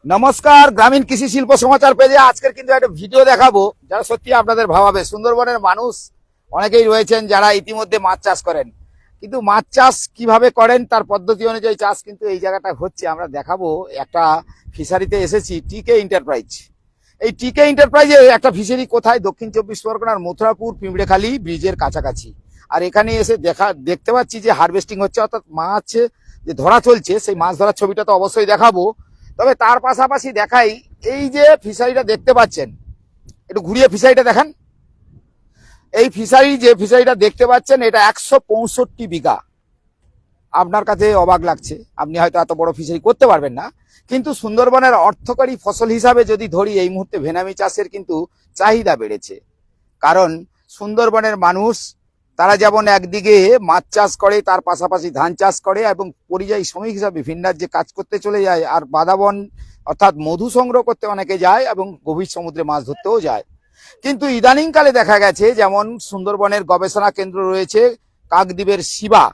নমস্কার, গ্রামীণ কৃষি শিল্প সমাচার পেজে আজকের কিন্তু একটা ভিডিও দেখাবো যারা সত্যি আপনাদের ভাবাবে। সুন্দরবনের মানুষ অনেকেই রয়েছেন যারা ইতিমধ্যে মাছ চাষ করেন, কিন্তু মাছ চাষ কিভাবে করেন তার পদ্ধতি অনুযায়ী চাষ কিন্তু এই জায়গাটা হচ্ছে। আমরা দেখাবো একটা ফিশারিতে এসেছি, টিকে এন্টারপ্রাইজ। এই টিকে এন্টারপ্রাইজে একটা ফিশারি কোথায়? দক্ষিণ চব্বিশ পরগনার মথুরাপুর পিঁপড়েখালি ব্রিজের কাছাকাছি। আর এখানে এসে দেখতে পাচ্ছি যে হারভেস্টিং হচ্ছে, অর্থাৎ মাছ যে ধরা চলছে, সেই মাছ ধরার ছবিটা তো অবশ্যই দেখাবো। তবে তার পাশাপাশি দেখাই, এই যে ফিশারিটা দেখতে পাচ্ছেন, একটু ঘুরিয়ে ফিশারিটা দেখান। এই ফিশারিটা দেখতে পাচ্ছেন, এটা 165 বিঘা। আপনার কাছে অবাক লাগছে, আপনি হয়তো এত বড় ফিশারি করতে পারবেন না, কিন্তু সুন্দরবনের অর্থকরী ফসল হিসাবে যদি ধরি, এই মুহূর্তে ভেনামি চাষের কিন্তু চাহিদা বেড়েছে। কারণ সুন্দরবনের মানুষ তারা যেমন একদিকে মাছ চাষ করে, তার পাশাপাশি ধান চাষ করে এবং পরিযায়ী শ্রমিক হিসাবে ভিন রাজ্যে কাজ করতে চলে যায়, আর বাদাবন অর্থাৎ মধু সংগ্রহ করতে অনেকে যায় এবং গভীর সমুদ্রে মাছ ধরতেও যায়। কিন্তু ইদানিংকালে দেখা গেছে, যেমন সুন্দরবনের গবেষণা কেন্দ্র রয়েছে কাকদ্বীপের শিবা,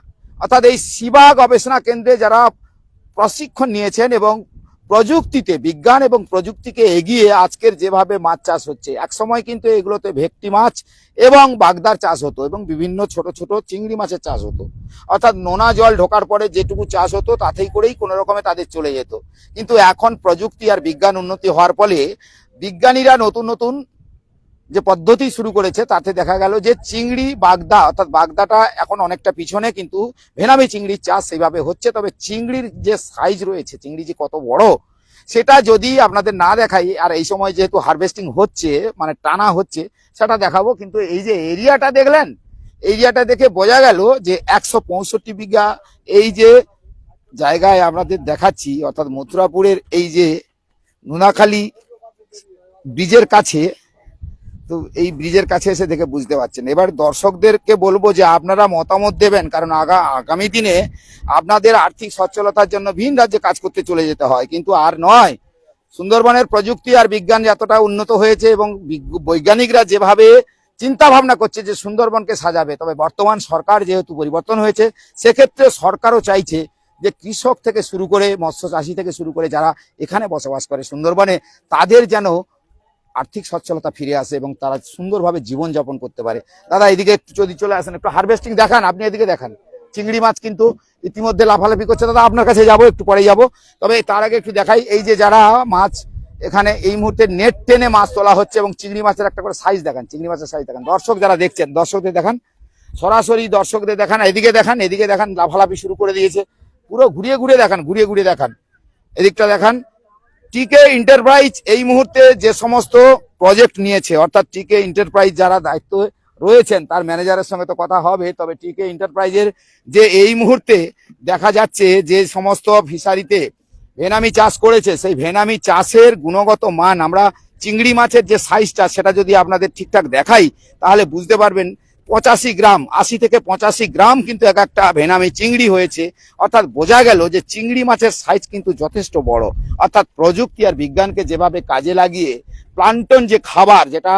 অর্থাৎ এই শিবা গবেষণা কেন্দ্রে যারা প্রশিক্ষণ নিয়েছেন এবং প্রযুক্তিতে, বিজ্ঞান এবং প্রযুক্তিকে এগিয়ে আজকের যেভাবে মাছ চাষ হচ্ছে, এক সময় কিন্তু এগুলোতে ভেটকি মাছ এবং বাগদার চাষ হতো এবং বিভিন্ন ছোট ছোট চিংড়ি মাছের চাষ হতো। অর্থাৎ নোনা জল ঢোকার পরে যেটুকু চাষ হতো তাতেই করেই কোনো রকমে তাদের চলে যেত। কিন্তু এখন প্রযুক্তি আর বিজ্ঞান উন্নতি হওয়ার ফলে বিজ্ঞানীরা নতুন নতুন যে পদ্ধতি শুরু করেছে, তাতে দেখা গেল যে চিংড়ি বাগদা, অর্থাৎ বাগদাটা এখন অনেকটা পিছনে, কিন্তু ভেনামি চিংড়ির চাষ সেইভাবে হচ্ছে। তবে চিংড়ির যে সাইজ রয়েছে, চিংড়ি যে কত বড়, সেটা যদি আপনাদের না দেখাই, আর এই সময় যেহেতু হারভেস্টিং হচ্ছে, মানে টানা হচ্ছে, সেটা দেখাবো। কিন্তু এই যে এরিয়াটা দেখলেন, এরিয়াটা দেখে বোঝা গেল যে 165 বিঘা এই যে জায়গায় আপনাদের দেখাচ্ছি, অর্থাৎ মথুরাপুরের এই যে নুনাখালী ব্রিজের কাছে। তো এই ব্রিজের কাছে এসে দেখে বুঝতে পারছেন। এবার দর্শকদেরকে বলবো যে আপনারা মতামত দেবেন, কারণ আগামী দিনে আপনাদের আর্থিক সচ্ছলতার জন্য ভিন রাজ্যে কাজ করতে চলে যেতে হয়, কিন্তু আর নয়। সুন্দরবনের প্রযুক্তি আর বিজ্ঞান যতটা উন্নত হয়েছে এবং বৈজ্ঞানিকরা যেভাবে চিন্তা ভাবনা করছে যে সুন্দরবনকে সাজাবে, তবে বর্তমান সরকার যেহেতু পরিবর্তন হয়েছে, সেক্ষেত্রে সরকারও চাইছে যে কৃষক থেকে শুরু করে মৎস্য চাষী থেকে শুরু করে যারা এখানে বসবাস করে সুন্দরবনে, তাদের যেন আর্থিক সচ্ছলতা ফিরে আসে এবং তারা সুন্দরভাবে জীবনযাপন করতে পারে। দাদা এদিকে একটু যদি চলে আসেন, একটু হারভেস্টিং দেখান। আপনি এদিকে দেখান, চিংড়ি মাছ কিন্তু ইতিমধ্যে লাফালাফি করছে। দাদা আপনার কাছে যাবো, একটু পরে যাবো, তবে তার আগে একটু দেখাই। এই যে যারা মাছ এখানে এই মুহূর্তে নেট টেনে মাছ তোলা হচ্ছে এবং চিংড়ি মাছের একটা করে সাইজ দেখান, চিংড়ি মাছের সাইজ দেখান। দর্শক যারা দেখছেন, দর্শকদের দেখান, সরাসরি দর্শকদের দেখান। এদিকে দেখান, এদিকে দেখান, লাফালাফি শুরু করে দিয়েছে। পুরো ঘুরিয়ে ঘুরিয়ে দেখান, ঘুরিয়ে ঘুরিয়ে দেখান, এদিকটা দেখান। টিকে এন্টারপ্রাইজ এই মুহূর্তে যে সমস্ত প্রজেক্ট নিয়েছে, অর্থাৎ টিকে এন্টারপ্রাইজ যারা দায়িত্ব রয়েছেন, তার ম্যানেজারের সঙ্গে তো কথা হবে। তবে টিকে এন্টারপ্রাইজের যে এই মুহূর্তে দেখা যাচ্ছে যে সমস্ত ফিশারিতে ভেনামি চাষ করেছে, সেই ভেনামি চাষের গুণগত মান, আমরা চিংড়ি মাছের যে সাইজটা সেটা যদি আপনাদের ঠিকঠাক দেখাই, তাহলে বুঝতে পারবেন 85 গ্রাম, 80 থেকে 85 গ্রাম কিন্তু এক একটা ভেনামি চিংড়ি হয়েছে। অর্থাৎ বোঝা গেল যে চিংড়ি মাছের সাইজ কিন্তু যথেষ্ট বড়। অর্থাৎ প্রযুক্তি আর বিজ্ঞানকে যেভাবে কাজে লাগিয়ে প্লান্টন যে খাবার, যেটা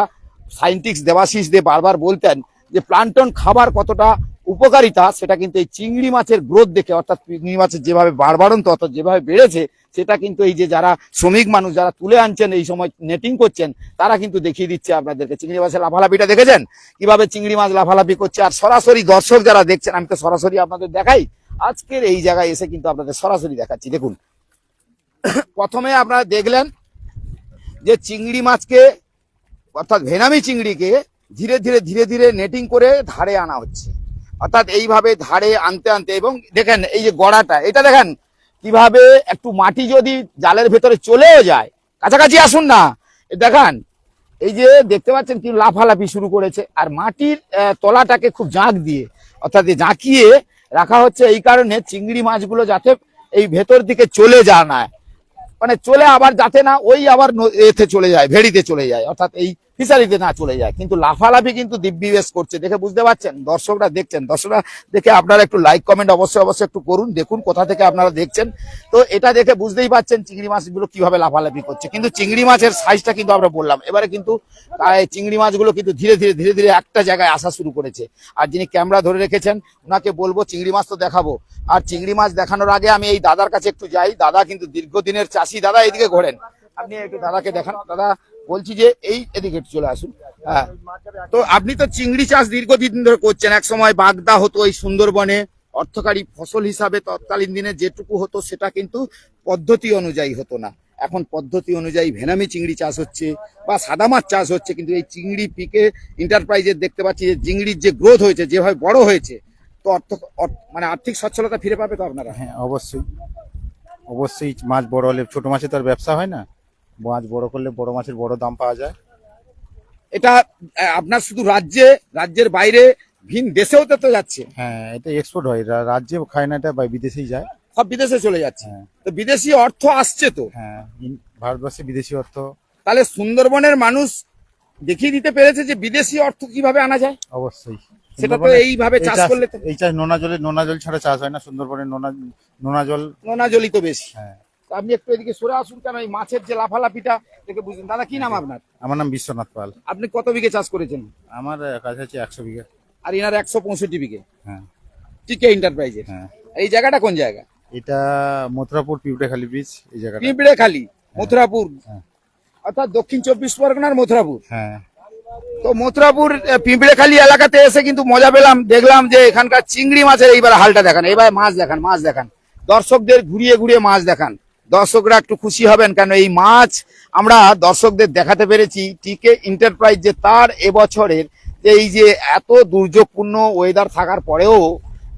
সায়েন্টিস্ট দেবাশিস দে বারবার বলতেন যে প্লান্টন খাবার কতটা উপকারিতা, সেটা কিন্তু এই চিংড়ি মাছের গ্রোথ দেখে, অর্থাৎ চিংড়ি মাছের যেভাবে বাড়বাড়ন্ত, অর্থাৎ যেভাবে বেড়েছে, সেটা কিন্তু এই যে যারা শ্রমিক মানুষ যারা তুলে আনছেন, এই সময় নেটিং করছেন, তারা কিন্তু দেখিয়ে দিচ্ছে আপনাদেরকে। চিংড়ি মাছের লাফালাফিটা দেখেছেন কিভাবে চিংড়ি মাছ লাফালাফি করছে। আর সরাসরি দর্শক যারা দেখছেন, আমি তো সরাসরি আপনাদের দেখাই, আজকের এই জায়গায় এসে কিন্তু আপনাদের সরাসরি দেখাচ্ছি। দেখুন, প্রথমে আপনারা দেখলেন যে চিংড়ি মাছকে, অর্থাৎ ভেনামি চিংড়িকে ধীরে ধীরে ধীরে ধীরে নেটিং করে ধারে আনা হচ্ছে। অর্থাৎ এইভাবে ধারে আনতে আনতে, এবং দেখেন এই যে গড়াটা, এটা দেখেন কিভাবে একটু মাটি যদি জালের ভেতরে চলেও যায়, কাছাকাছি আসুন না, দেখান এই যে দেখতে পাচ্ছেন কি লাফালাফি শুরু করেছে। আর মাটির তলাটাকে খুব জাঁক দিয়ে, অর্থাৎ জাঁকিয়ে রাখা হচ্ছে এই কারণে চিংড়ি মাছগুলো যাতে এই ভেতর দিকে চলে যায় না, মানে চলে আবার যাতে না ওই আবার এতে চলে যায়, ভেড়িতে চলে যায়, অর্থাৎ এই ফিশারিতে না চলে যায়। কিন্তু লাফালাফি কিন্তু দিব্যি বেশ করছে, দেখে বুঝতে পারছেন, দর্শকরা দেখছেন, দর্শকরা দেখে আপনারা একটু লাইক কমেন্ট অবশ্যই অবশ্যই একটু করুন, দেখুন কোথা থেকে আপনারা দেখছেন। তো এটা দেখে বুঝতেই পারছেন চিংড়ি মাছগুলো কিভাবে লাফালাফি করছে। কিন্তু চিংড়ি মাছের সাইজটা কিন্তু আমরা বললাম, এবারে কিন্তু চিংড়ি মাছগুলো কিন্তু ধীরে ধীরে ধীরে ধীরে একটা জায়গায় আসা শুরু করেছে। আর যিনি ক্যামেরা ধরে রেখেছেন ওনাকে বলবো চিংড়ি মাছ তো দেখাবো। আর চিংড়ি মাছ দেখানোর আগে আমি এই দাদার কাছে একটু যাই। দাদা কিন্তু দীর্ঘদিনের চাষি। দাদা এইদিকে ঘোরেন, আপনি একটু দাদাকে দেখান। দাদা বলছি যে এই এদিকে একটু চলে আসুন। হ্যাঁ, তো আপনি তো চিংড়ি চাষ দীর্ঘদিন ধরে করছেন। এক সময় বাগদা হতো এই সুন্দরবনে, অর্থকারী ফসল হিসাবে তৎকালীন দিনে যেটুকু হতো সেটা কিন্তু পদ্ধতি অনুযায়ী হতো না। এখন পদ্ধতি অনুযায়ী ভেনামি চিংড়ি চাষ হচ্ছে বা সাদা মাছ চাষ হচ্ছে। কিন্তু এই চিংড়ি পিকে এন্টারপ্রাইজের দেখতে পাচ্ছি যে চিংড়ির যে গ্রোথ হয়েছে, যেভাবে বড় হয়েছে, তো মানে আর্থিক সচ্ছলতা ফিরে পাবে তো আপনারা? হ্যাঁ, অবশ্যই অবশ্যই। মাছ বড় হলে ছোট মাছের তো আর ব্যবসা হয় না, মাছ বড় করলে বড় মাছের বড় দাম পাওয়া যায়। এটা আপনার শুধু রাজ্যের বাইরে ভিন দেশেও তো যাচ্ছে? হ্যাঁ, এটা এক্সপোর্ট হয়, রাজ্যে খায় না, এটা বিদেশেই যায়। সব বিদেশে চলে যাচ্ছে। হ্যাঁ। তো বিদেশি অর্থ আসছে তো। হ্যাঁ, ভারতবর্ষে বিদেশি অর্থ। তাহলে সুন্দরবনের মানুষ দেখিয়ে দিতে পেরেছে যে বিদেশি অর্থ কিভাবে আনা যায়। অবশ্যই, সেটা তো এইভাবে চাষ করলে তো। এই চাষ নোনা জল ছাড়া চাষ হয় না সুন্দরবনে। নোনা জলই তো বেশি। হ্যাঁ। তো আপনি একটু এদিকে সরে আসুন, কেন এই মাছের যে লাফালাফিটা দেখে বুঝুন। দাদা কি নাম আপনার? আমার নাম বিশ্বনাথ পাল। আপনি কত বিঘে চাষ করেছেন? আমার কাছাকাছি 100 বিঘা। আর ইনার 165 বিঘে। হ্যাঁ। টিকে এন্টারপ্রাইজের। হ্যাঁ। এই জায়গাটা কোন জায়গা? এটা মথুরাপুর পিঁপড়েখালি ব্রিজ, এই জায়গাটা। পিঁপড়েখালি, মথুরাপুর। হ্যাঁ। অর্থাৎ দক্ষিণ 24 পরগনার মথুরাপুর। হ্যাঁ। তো মথুরাপুর পিঁপড়েখালি এলাকাতে এসে কিন্তু মজা পেলাম, দেখলাম যে এখানকার চিংড়ি মাছের এইবার হালটা দেখান, এবার মাছ দেখান দর্শকদের, ঘুরিয়ে ঘুরিয়ে মাছ দেখান। দর্শকরা একটু খুশি হবেন, কেন এই মাছ আমরা দর্শকদের দেখাতে পেরেছি। টিকে এন্টারপ্রাইজ যে তার এবছরের এই যে এত দুর্যোগপূর্ণ ওয়েদার থাকার পরেও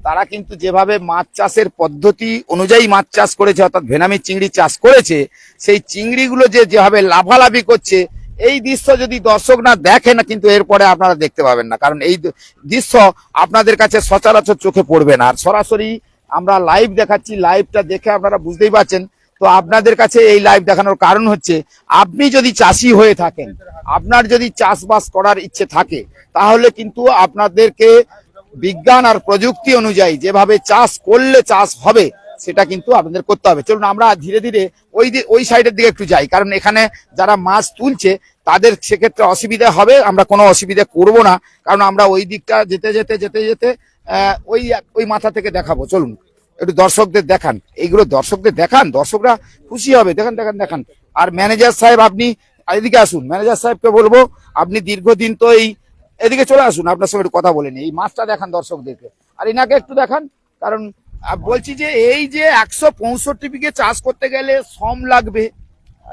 তারা কিন্তু যেভাবে মাছ চাষের পদ্ধতি অনুযায়ী মাছ চাষ করেছে, অর্থাৎ ভেনামি চিংড়ি চাষ করেছে, সেই চিংড়িগুলো যেভাবে লাফালাফি করছে, এই দৃশ্য যদি দর্শক না দেখে না, কিন্তু এরপরে আপনারা দেখতে পাবেন না। কারণ এই দৃশ্য আপনাদের কাছে সচরাচর চোখে পড়বে না। আর সরাসরি আমরা লাইভ দেখাচ্ছি, লাইভটা দেখে আপনারা বুঝতেই পারছেন। তো আপনাদের কাছে এই লাইভ দেখানোর কারণ হচ্ছে, আপনি যদি চাষি হয়ে থাকেন, আপনার যদি চাষবাস করার ইচ্ছে থাকে, তাহলে কিন্তু আপনাদেরকে বিজ্ঞান আর প্রযুক্তি অনুযায়ী যেভাবে চাষ করলে চাষ হবে, সেটা কিন্তু আপনাদের করতে হবে। চলুন আমরা ধীরে ধীরে ওই সাইডের দিকে একটু যাই, কারণ এখানে যারা মাছ তুলছে তাদের সেক্ষেত্রে অসুবিধা হবে। আমরা কোনো অসুবিধা করব না, কারণ আমরা ওই দিকটা যেতে যেতে ওই মাথা থেকে দেখাবো। চলুন একটু দর্শকদের দেখান, এইগুলো দর্শকদের দেখান, দর্শকরা খুশি হবে। দেখান। আর ম্যানেজার সাহেব, আপনি এদিকে আসুন। ম্যানেজার সাহেবকে বলবো, আপনি দীর্ঘদিন তো এদিকে চলে আসুন, আপনার সঙ্গে একটু কথা বলে নিই। এই মাছটা দেখান দর্শকদেরকে, আর ইনাকে একটু দেখান। কারণ বলছি যে এই যে 165 বিঘে চাষ করতে গেলে শ্রম লাগবে,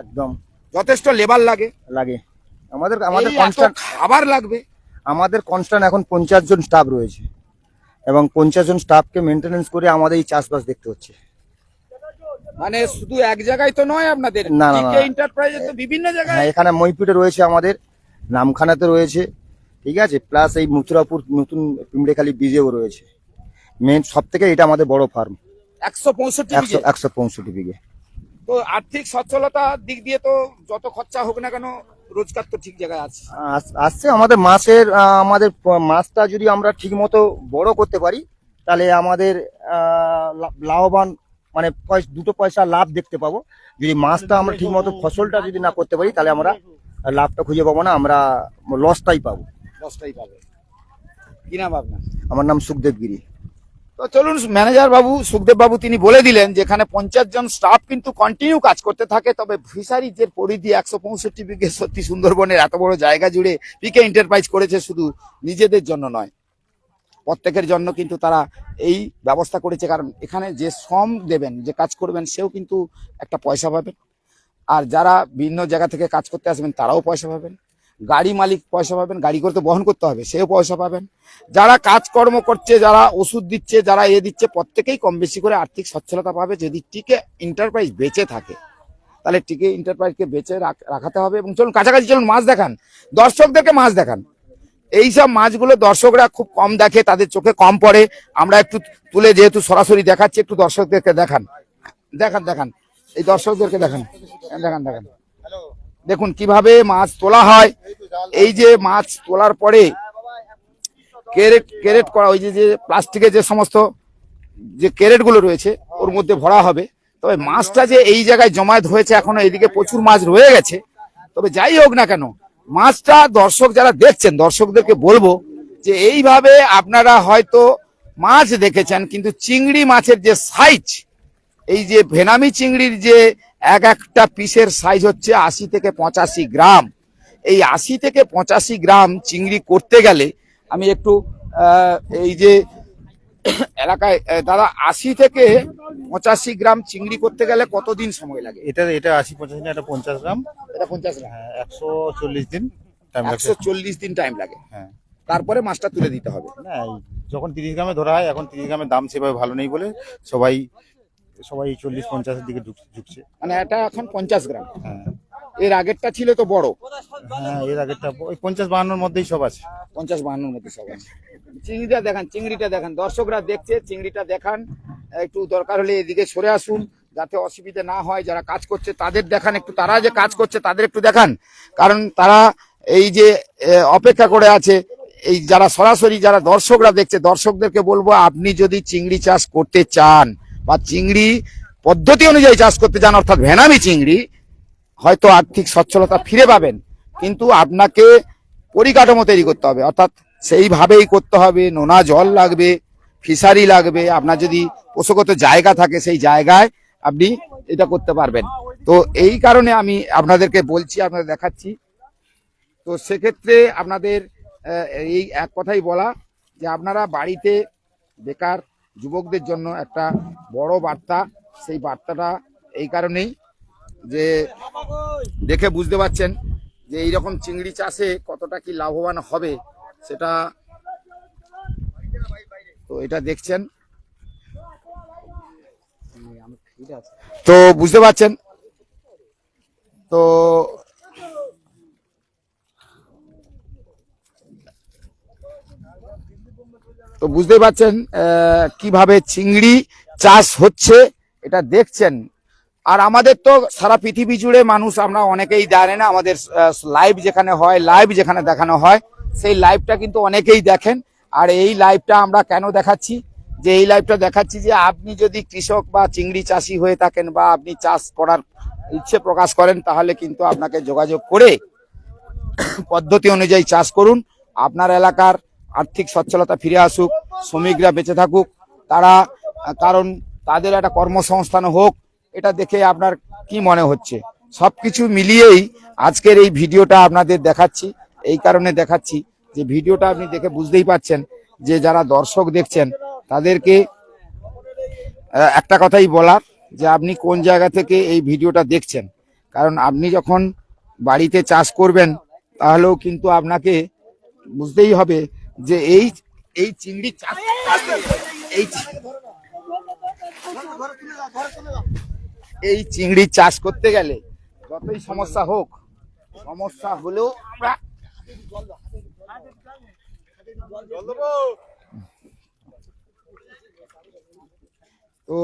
একদম যথেষ্ট লেবার লাগে। আমাদের এই এত কনস্ট্যান্ট খাবার লাগবে। আমাদের কনস্ট্যান্ট এখন 50 জন স্টাফ রয়েছে, এবং 50 জন স্টাফকে মেনটেনেন্স করে আমাদের এই চাষবাস দেখতে হচ্ছে। মানে শুধু এক জায়গায় তো নয় আপনাদের, না। এন্টারপ্রাইজে তো বিভিন্ন জায়গায়। হ্যাঁ, এখানে মইপিটে রয়েছে, আমাদের নামখানাতে রয়েছে, ঠিক আছে, প্লাস এই মথুরাপুর নতুন পিঁপড়েখালি ব্রিজেও রয়েছে। মেন সব থেকে এটা আমাদের বড় ফার্ম। 165 বিঘে। তো আর্থিক সচ্ছলতার দিক দিয়ে তো যত খরচা হোক না কেন, রোজগার তো ঠিক জায়গায় আছে। আসছে আমাদের মাছটা যদি আমরা ঠিক মতো বড় করতে পারি, তাহলে আমাদের লাভবান, মানে দুটো পয়সা লাভ দেখতে পাবো। যদি মাছটা আমরা ঠিক মতো ফসলটা যদি না করতে পারি, তাহলে আমরা লাভটা খুঁজে পাবো না, আমরা লসটাই পাবো। কি নাম আপনার? আমার নাম সুখদেব গিরি। তো চলুন, ম্যানেজার বাবু, সুখদেব বাবু তিনি বলে দিলেন যে এখানে 50 জন স্টাফ কিন্তু কন্টিনিউ কাজ করতে থাকে। তবে ফিশারি যে পরিধি 165 বিঘে, সত্যি সুন্দরবনের এত বড় জায়গা জুড়ে পিকে এন্টারপ্রাইজ করেছে, শুধু নিজেদের জন্য নয়, প্রত্যেকের জন্য কিন্তু তারা এই ব্যবস্থা করেছে। কারণ এখানে যে শ্রম দেবেন, যে কাজ করবেন, সেও কিন্তু একটা পয়সা পাবেন। আর যারা বিভিন্ন জায়গা থেকে কাজ করতে আসবেন, তারাও পয়সা পাবেন। গাড়ি মালিক পয়সা পাবেন, গাড়ি করতে বহন করতে হবে, সেও পয়সা পাবেন। যারা কাজকর্ম করছে, যারা ওষুধ দিচ্ছে, যারা দিচ্ছে, প্রত্যেকেই কম বেশি করে আর্থিক সচ্ছলতা পাবে। যদি টিকে এন্টারপ্রাইজ বেঁচে থাকে, তাহলে টিকে এন্টারপ্রাইজকে বেঁচে রাখাতে হবে। এবং চলুন কাছাকাছি চলুন, মাছ দেখান, দর্শকদেরকে মাছ দেখান। এইসব মাছগুলো দর্শকরা খুব কম দেখে, তাদের চোখে কম পড়ে। আমরা একটু তুলে যেহেতু সরাসরি দেখাচ্ছি, একটু দর্শকদেরকে দেখান। এই দর্শকদেরকে দেখান। দেখুন কিভাবে মাছ তোলা হয়। এই যে মাছ তোলার পরে ক্যারেট ক্যারেট করা, ওই যে প্লাস্টিকের যে সমস্ত যে ক্যারেট গুলো রয়েছে ওর মধ্যে ভরা হবে। তবে মাছটা যে এই জায়গায় জমায়েত হয়েছে, এখনো এদিকে প্রচুর মাছ রয়ে গেছে। তবে যাই হোক না কেন, মাছটা দর্শক যারা দেখছেন, দর্শকদেরকে বলবো যে এইভাবে আপনারা হয়তো মাছ দেখেছেন, কিন্তু চিংড়ি মাছের যে সাইজ, এই যে ভেনামি চিংড়ির যে একটা পিসের সাইজ হচ্ছে 80 থেকে 85 গ্রাম। এই 80 থেকে 85 গ্রাম চিংড়ি করতে গেলে আমি একটু এই যে এলাকায় দাদা 80 থেকে 85 গ্রাম চিংড়ি করতে গেলে কতদিন সময় লাগে? এটা এটা 80-85 না, এটা 50 গ্রাম। এটা 50 গ্রাম, হ্যাঁ, 140 দিন টাইম লাগবে। 140 দিন টাইম লাগে। হ্যাঁ, তারপরে মাছটা তুলে দিতে হবে। না যখন 30 গ্রামে ধরা হয়, এখন 30 গ্রামের দাম সেভাবে ভালো নেই বলে সবাই 40-50 দিকে ঝুঁকছে। মানে এটা এখন 50 গ্রাম। হ্যাঁ এর আগেরটা ছিল তো বড়। হ্যাঁ, এর আগেরটা ওই 50-52 মধ্যেই সব আছে। 50-52 মধ্যে সব আছে। চিংড়িটা দেখান, চিংড়িটা দেখান, দর্শকরা দেখছে, চিংড়িটা দেখান। একটু দরকার হলে এদিকে সরে আসুন, যাতে অসুবিধা না হয়। যারা কাজ করছে তাদের দেখান একটু, তারা যে কাজ করছে তাদের একটু দেখান, কারণ তারা এই যে অপেক্ষা করে আছে। এই যারা সরাসরি যারা দর্শকরা দেখছে, দর্শকদেরকে বলবো, আপনি যদি চিংড়ি চাষ করতে চান বা চিংড়ি পদ্ধতি অনুযায়ী চাষ করতে চান, অর্থাৎ ভেনামি চিংড়ি, হয়তো আর্থিক সচ্ছলতা ফিরে পাবেন, কিন্তু আপনাকে পরিকাঠামো তৈরি করতে হবে, অর্থাৎ সেইভাবেই করতে হবে। নোনা জল লাগবে, ফিশারি লাগবে। আপনার যদি পোষকত জায়গা থাকে, সেই জায়গায় আপনি এটা করতে পারবেন। তো এই কারণে আমি আপনাদেরকে বলছি, আপনাদের দেখাচ্ছি। তো সেক্ষেত্রে আপনাদের এই এক কথাই বলা যে আপনারা বাড়িতে বেকার যুবকদের জন্য একটা বড় বার্তা। সেই বার্তাটা এই কারণেই যে দেখে বুঝতে পারছেন যে এইরকম চিংড়ি চাষে কতটা কি লাভবান হবে সেটা। তো এটা দেখছেন, তো বুঝতে পারছেন। তো তো বুঝতেই পারছেন কিভাবে চিংড়ি চাষ হচ্ছে, এটা দেখছেন। আর আমাদের তো সারা পৃথিবী জুড়ে মানুষ, আমরা অনেকেই জানে না, আমাদের লাইভ যেখানে হয়, লাইভ যেখানে দেখানো হয়, সেই লাইভটা কিন্তু অনেকেই দেখেন। আর এই লাইভটা আমরা কেন দেখাচ্ছি, যে এই লাইভটা দেখাচ্ছি যে আপনি যদি কৃষক বা চিংড়ি চাষি হয়ে থাকেন, বা আপনি চাষ করার ইচ্ছে প্রকাশ করেন, তাহলে কিন্তু আপনাকে যোগাযোগ করে পদ্ধতি অনুযায়ী চাষ করুন। আপনার এলাকার আর্থিক সচ্ছলতা ফিরে আসুক, শ্রমিকরা বেঁচে থাকুক, তারা, কারণ তাদের একটা কর্মসংস্থান হোক। এটা দেখে আপনার কি মনে হচ্ছে? সবকিছু মিলিয়েই আজকের এই ভিডিওটা আপনাদের দেখাচ্ছি। এই কারণে দেখাচ্ছি যে ভিডিওটা আপনি দেখে বুঝতেই পারছেন যে যারা দর্শক দেখছেন তাদেরকে একটা কথাই বলার, যে আপনি কোন জায়গা থেকে এই ভিডিওটা দেখছেন। কারণ আপনি যখন বাড়িতে চাষ করবেন, তাহলেও কিন্তু আপনাকে বুঝতেই হবে যে এই চিংড়ি চাষ, এই চিংড়ি চাষ করতে গেলে যতই সমস্যা হোক, সমস্যা হলেও আমরা তো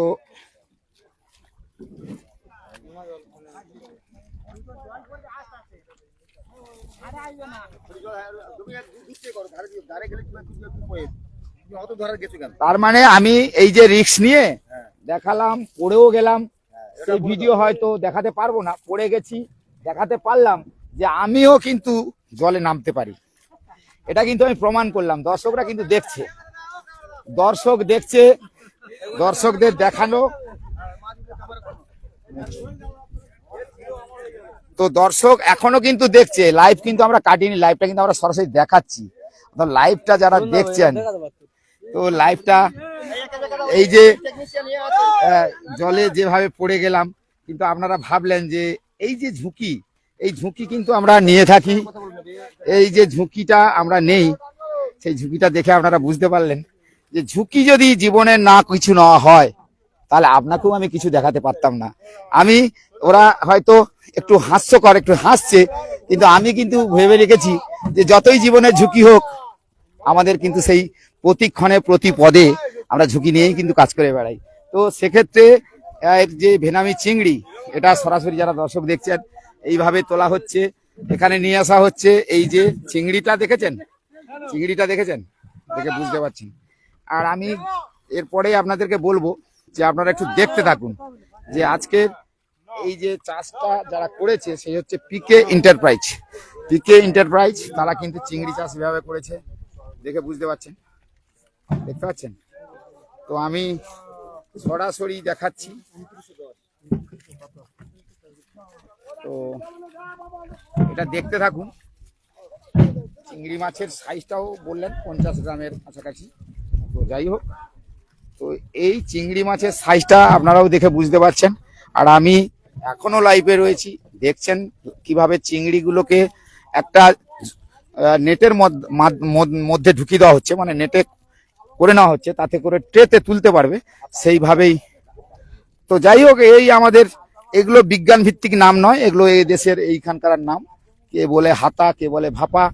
তার মানে আমি এই যে রিস্ক নিয়ে দেখালাম, পড়েও গেলাম, সেই ভিডিও হয়তো দেখাতে পারবো না, পড়ে গেছি, দেখাতে পারলাম যে আমিও কিন্তু জলে নামতে পারি। এটা কিন্তু আমি প্রমাণ করলাম। দর্শকরা কিন্তু দেখছে, দর্শক দেখছে, দর্শকদের দেখানো। তো দর্শক এখনো কিন্তু দেখছে, লাইভ কিন্তু আমরা কাটিনি, লাইভটা কিন্তু আমরা সরাসরি দেখাচ্ছি। লাইভটা যারা দেখছেন, তো লাইভটা এই যে জলে যেভাবে পড়ে গেলাম, কিন্তু আপনারা ভাবলেন যে এই যে ঝুঁকি, এই ঝুঁকি কিন্তু আমরা নিয়ে থাকি। এই যে ঝুঁকিটা আমরা নেই, সেই ঝুঁকিটা দেখে আপনারা বুঝতে পারলেন যে ঝুঁকি যদি জীবনে না কিছু নেওয়া হয়, তাহলে আপনাকেও আমি কিছু দেখাতে পারতাম না। আমি, ওরা হয়তো একটু হাস্যকর, একটু হাসছে, কিন্তু আমি কিন্তু ভেবে রেখেছি যে যতই জীবনের ঝুঁকি হোক, আমাদের কিন্তু সেই প্রতিক্ষণে প্রতি পদে আমরা ঝুঁকি নিয়েই কিন্তু কাজ করে বেড়াই। তো সেক্ষেত্রে যে ভেনামি চিংড়ি, এটা সরাসরি যারা দর্শক দেখছেন, এইভাবে তোলা হচ্ছে, এখানে নিয়ে আসা হচ্ছে। এই যে চিংড়িটা দেখেছেন, চিংড়িটা দেখেছেন, দেখে বুঝতে পারছেন। আর আমি এরপরে আপনাদেরকে বলবো যে আপনারা একটু দেখতে থাকুন যে আজকের এই যে চাষটা যারা করেছে সেই হচ্ছে পিকে এন্টারপ্রাইজ। পিকে এন্টারপ্রাইজ তারা কিন্তু চিংড়ি চাষ এভাবে করেছে, দেখে বুঝতে পারছেন, দেখতে পাচ্ছেন। তো আমি সরাসরি দেখাচ্ছি। তো এটা দেখতে থাকুন। চিংড়ি মাছের সাইজটাও বললেন 50 গ্রামের কাছাকাছি। তো যাই হোক, তো এই চিংড়ি মাছের সাইজটা আপনারাও দেখে বুঝতে পারছেন। আর আমি এখনো লাইভে রয়েছি, দেখছেন কিভাবে চিংড়িগুলোকে একটা নেটের মধ্যে ঢুকিয়ে দেওয়া হচ্ছে, মানে নেটে করে নেওয়া হচ্ছে, তাতে করে ট্রেতে তুলতে পারবে সেইভাবেই। তো যাই হোক, এই আমাদের এগুলো বিজ্ঞান ভিত্তিক নাম নয়, এগুলো এই দেশের এইখানকার নাম। কে বলে হাতা, কে বলে ভাপা,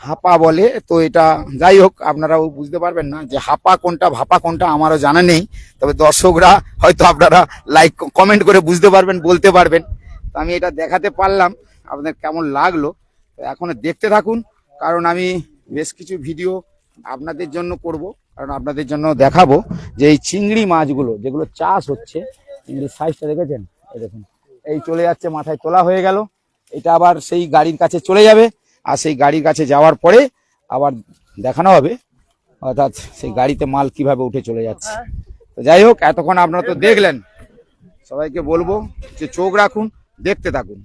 হাপা বলে। তো এটা যাই হোক, আপনারাও বুঝতে পারবেন না যে হাপা কোনটা ভাপা কোনটা, আমারও জানা নেই। তবে দর্শকরা হয়তো আপনারা লাইক কমেন্ট করে বুঝতে পারবেন, বলতে পারবেন। তো আমি এটা দেখাতে পারলাম, আপনাদের কেমন লাগলো তো এখন দেখতে থাকুন। কারণ আমি বেশ কিছু ভিডিও আপনাদের জন্য করব, কারণ আপনাদের জন্য দেখাবো যে এই চিংড়ি মাছগুলো যেগুলো চাষ হচ্ছে, চিংড়ির সাইজটা দেখেছেন, এই দেখুন, এই চলে যাচ্ছে, মাথায় তোলা হয়ে গেল। এটা আবার সেই গাড়ির কাছে চলে যাবে, আর সেই গাড়ির কাছে যাওয়ার পরে আবার দেখানো হবে, অর্থাৎ সেই গাড়িতে মাল কিভাবে উঠে চলে যাচ্ছে। তো যাই হোক, এতক্ষণ আপনারা তো দেখলেন, সবাইকে বলবো যে চোখ রাখুন, দেখতে থাকুন।